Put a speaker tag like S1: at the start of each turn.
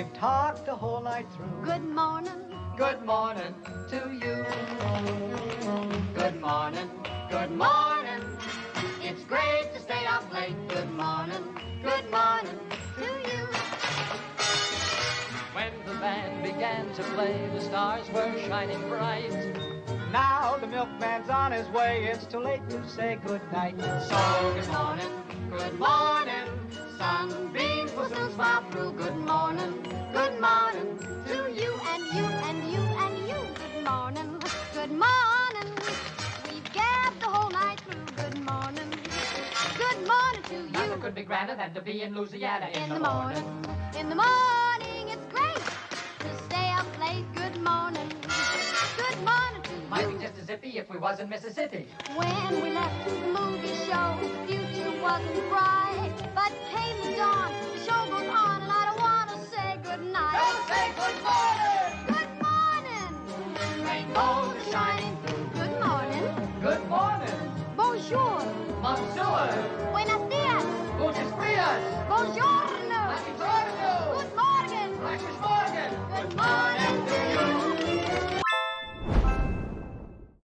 S1: We've talked the whole night through.
S2: Good morning.
S1: Good morning to you. Good morning. Good morning. It's great to stay up late. Good morning. Good morning to you.
S3: When the band began to play, the stars were shining bright.
S1: Now the milkman's on his way. It's too late to say good night. So good morning. Good morning. Sunbeams will soon smile through. Good morning. Good morning to you
S2: And you and you and you. Good morning. Good morning. We've gabbed the whole night through. Good morning. Good morning to you.
S3: Nothing could be grander than to be in Louisiana in the morning.
S2: In the morning, it's great to stay up late. Good morning. Good morning to you.
S3: Might be just as zippy if we was in Mississippi.
S2: When we left the movie show, the future wasn't bright. But came the dawn, the show goes on, and I don't want to say goodnight.
S1: Don't say good morning.
S2: Good morning.
S1: Rainbows are shining through.
S2: Good morning.
S1: Good morning.
S2: Bonjour.
S1: Monsieur.
S2: Buenos dias.
S1: Muchas frias.
S2: Bonjour.